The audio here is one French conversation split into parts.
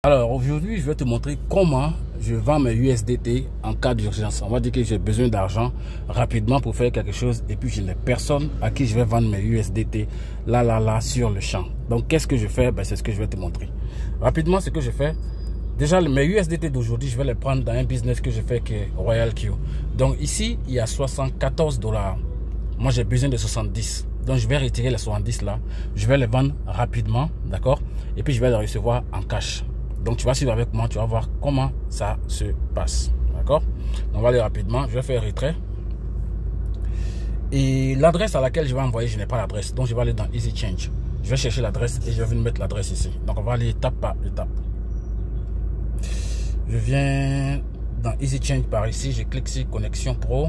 Alors aujourd'hui, je vais te montrer comment je vends mes USDT en cas d'urgence. On va dire que j'ai besoin d'argent rapidement pour faire quelque chose et puis je n'ai personne à qui je vais vendre mes USDT là sur le champ. Donc qu'est-ce que je fais? C'est ce que je vais te montrer. Rapidement, ce que je fais, déjà mes USDT d'aujourd'hui, je vais les prendre dans un business que je fais qui est RoyalQ. Donc ici, il y a 74 $. Moi, j'ai besoin de 70. Donc je vais retirer les 70 là. Je vais les vendre rapidement, d'accord? Et puis je vais les recevoir en cash. Donc tu vas suivre avec moi, tu vas voir comment ça se passe. D'accord? On va aller rapidement. Je vais faire retrait. Et l'adresse à laquelle je vais envoyer, je n'ai pas l'adresse. Donc je vais aller dans Easy Change. Je vais chercher l'adresse et je vais venir mettre l'adresse ici. Donc on va aller étape par étape. Je viens dans Easy Change par ici. Je clique sur Connexion Pro.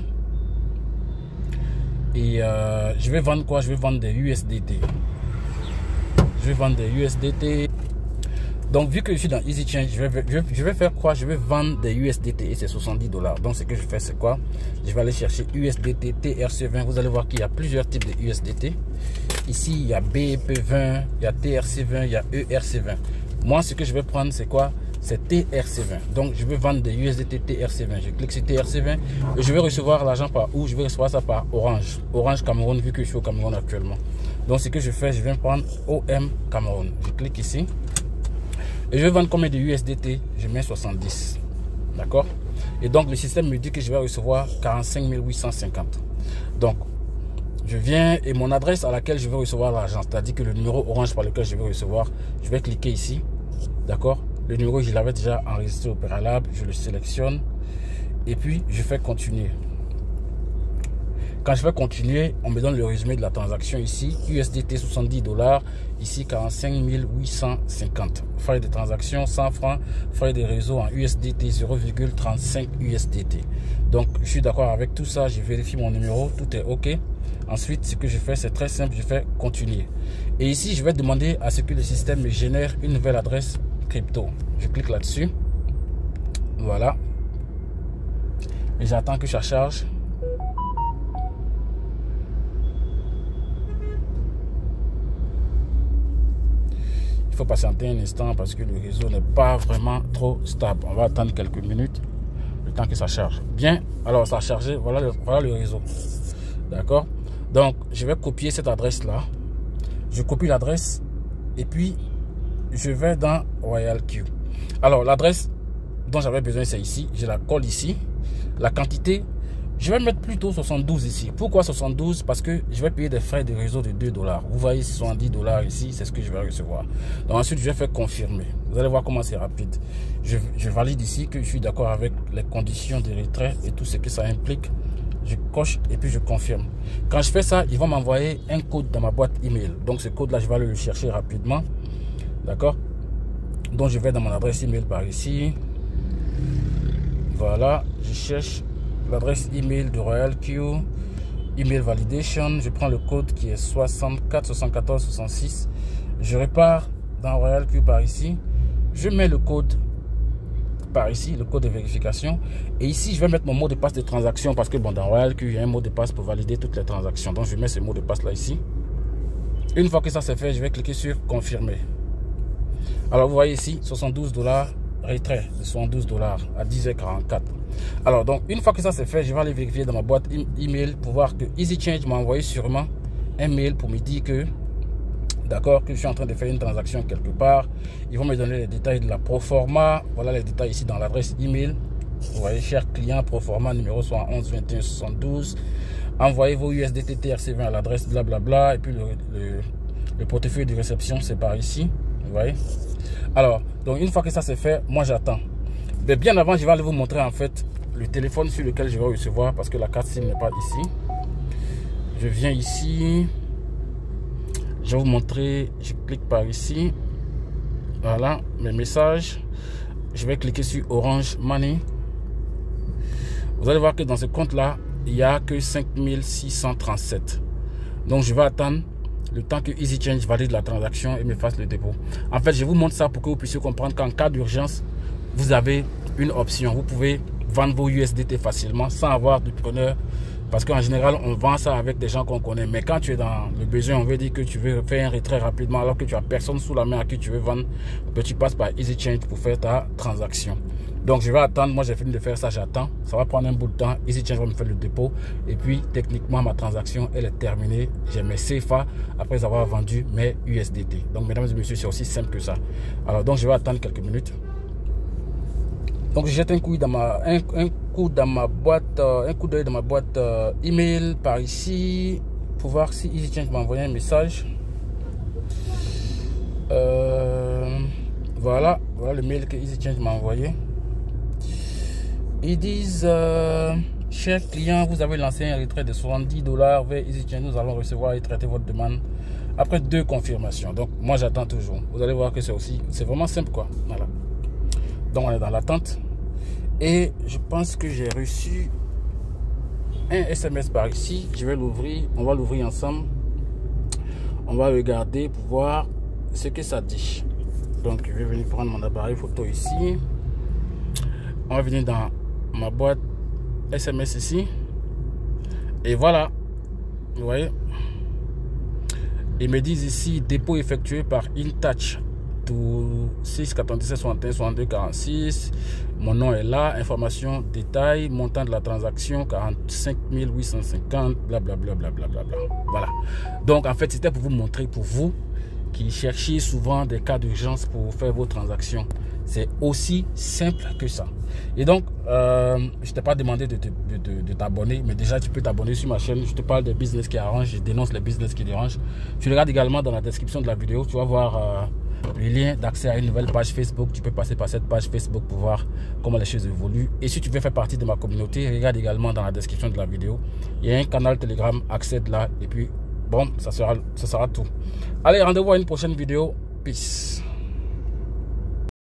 Et je vais vendre quoi? Je vais vendre des USDT. Je vais vendre des USDT. Donc, vu que je suis dans Easy Change, je vais faire quoi? Je vais vendre des USDT et c'est 70 $. Donc, ce que je fais, c'est quoi? Je vais aller chercher USDT TRC20. Vous allez voir qu'il y a plusieurs types de USDT. Ici, il y a BEP20, il y a TRC20, il y a ERC20. Moi, ce que je vais prendre, c'est quoi? C'est TRC20. Donc, je vais vendre des USDT TRC20. Je clique sur TRC20 et je vais recevoir l'argent par où? Je vais recevoir ça par Orange. Orange Cameroun, vu que je suis au Cameroun actuellement. Donc, ce que je fais, je vais prendre OM Cameroun. Je clique ici. Et je vais vendre combien de USDT? Je mets 70. D'accord? Et donc, le système me dit que je vais recevoir 45 850. Donc, je viens et mon adresse à laquelle je vais recevoir l'argent, c'est-à-dire que le numéro Orange par lequel je vais recevoir, je vais cliquer ici. D'accord? Le numéro, je l'avais déjà enregistré au préalable. Je le sélectionne. Et puis, je fais continuer. Quand je fais continuer, on me donne le résumé de la transaction ici. USDT 70 $, ici 45 850. Frais de transaction 100 francs, frais de réseau en USDT 0,35 USDT. Donc je suis d'accord avec tout ça, je vérifie mon numéro, tout est OK. Ensuite, ce que je fais, c'est très simple, je fais continuer. Et ici, je vais demander à ce que le système me génère une nouvelle adresse crypto. Je clique là-dessus. Voilà. Et j'attends que ça charge. Il faut patienter un instant parce que le réseau n'est pas vraiment trop stable. On va attendre quelques minutes le temps que ça charge. Bien, alors ça a chargé, voilà le réseau. D'accord? Donc, je vais copier cette adresse-là. Je copie l'adresse et puis je vais dans RoyalQ. Alors, l'adresse dont j'avais besoin, c'est ici. Je la colle ici. La quantité, je vais mettre plutôt 72 ici. Pourquoi 72? Parce que je vais payer des frais de réseau de 2 $. Vous voyez 70 $ ici, c'est ce que je vais recevoir. Donc ensuite, je vais faire confirmer. Vous allez voir comment c'est rapide. Je valide ici que je suis d'accord avec les conditions de retrait et tout ce que ça implique. Je coche et puis je confirme. Quand je fais ça, ils vont m'envoyer un code dans ma boîte email. Donc ce code-là, je vais aller le chercher rapidement. D'accord? Donc je vais dans mon adresse email par ici. Voilà, je cherche l'adresse email de RoyalQ, email validation. Je prends le code qui est 64 74 66. Je repars dans RoyalQ par ici. Je mets le code par ici, le code de vérification. Et ici, je vais mettre mon mot de passe de transaction parce que bon, dans RoyalQ, il y a un mot de passe pour valider toutes les transactions. Donc, je mets ce mot de passe là ici. Une fois que ça c'est fait, je vais cliquer sur confirmer. Alors, vous voyez ici, 72 $. Retrait de 72 $ à 10h44. Alors donc une fois que ça c'est fait, je vais aller vérifier dans ma boîte email pour voir que Easy Change m'a envoyé sûrement un mail pour me dire que d'accord, que je suis en train de faire une transaction quelque part. Ils vont me donner les détails de la proforma. Voilà les détails ici dans l'adresse email. Vous voyez, cher client, proforma numéro 71 21 72. Envoyez vos USDT TRC20 à l'adresse blablabla. Et puis le portefeuille de réception, c'est par ici. Vous voyez. Alors, donc une fois que ça c'est fait, moi j'attends. Mais bien avant, je vais aller vous montrer en fait le téléphone sur lequel je vais recevoir parce que la carte SIM n'est pas ici. Je viens ici. Je vais vous montrer. Je clique par ici. Voilà, mes messages. Je vais cliquer sur Orange Money. Vous allez voir que dans ce compte-là, il n'y a que 5637. Donc je vais attendre le temps que Easy Change valide la transaction et me fasse le dépôt. En fait, je vous montre ça pour que vous puissiez comprendre qu'en cas d'urgence, vous avez une option. Vous pouvez vendre vos USDT facilement sans avoir de preneur Parce qu'en général, on vend ça avec des gens qu'on connaît. Mais quand tu es dans le besoin, on veut dire que tu veux faire un retrait rapidement alors que tu as personne sous la main à qui tu veux vendre, ben tu passes par EasyChange pour faire ta transaction. Donc je vais attendre, moi j'ai fini de faire ça, j'attends. Ça va prendre un bout de temps. EasyChange va me faire le dépôt. Et puis techniquement, ma transaction, elle est terminée. J'ai mes CFA après avoir vendu mes USDT. Donc mesdames et messieurs, c'est aussi simple que ça. Alors donc je vais attendre quelques minutes. Donc je jette un coup dans ma boîte, un coup d'œil dans ma boîte email par ici pour voir si EasyChange m'a envoyé un message. Voilà le mail que EasyChange m'a envoyé. Ils disent cher client, vous avez lancé un retrait de $70 vers EasyChange. Nous allons recevoir et traiter votre demande après 2 confirmations. Donc moi j'attends toujours. Vous allez voir que c'est vraiment simple quoi. Voilà. Donc on est dans l'attente. Et je pense que j'ai reçu un SMS par ici. Je vais l'ouvrir. On va l'ouvrir ensemble. On va regarder pour voir ce que ça dit. Donc je vais venir prendre mon appareil photo ici. On va venir dans ma boîte SMS ici. Et voilà. Vous voyez. Ils me disent ici dépôt effectué par InTouch. 6 97 61 62 46. Mon nom est là. Information, détail, montant de la transaction 45 850, blablabla. Voilà. Donc en fait, c'était pour vous montrer, pour vous qui cherchez souvent des cas d'urgence pour faire vos transactions. C'est aussi simple que ça. Et donc, je t'ai pas demandé de t'abonner, mais déjà tu peux t'abonner sur ma chaîne. Je te parle des business qui arrangent, je dénonce les business qui dérangent. Tu regardes également dans la description de la vidéo, tu vas voir le lien d'accès à une nouvelle page Facebook. Tu peux passer par cette page Facebook pour voir comment les choses évoluent. Et si tu veux faire partie de ma communauté, regarde également dans la description de la vidéo. Il y a un canal Telegram, accède là et puis bon, ça sera tout. Allez, rendez-vous à une prochaine vidéo. Peace.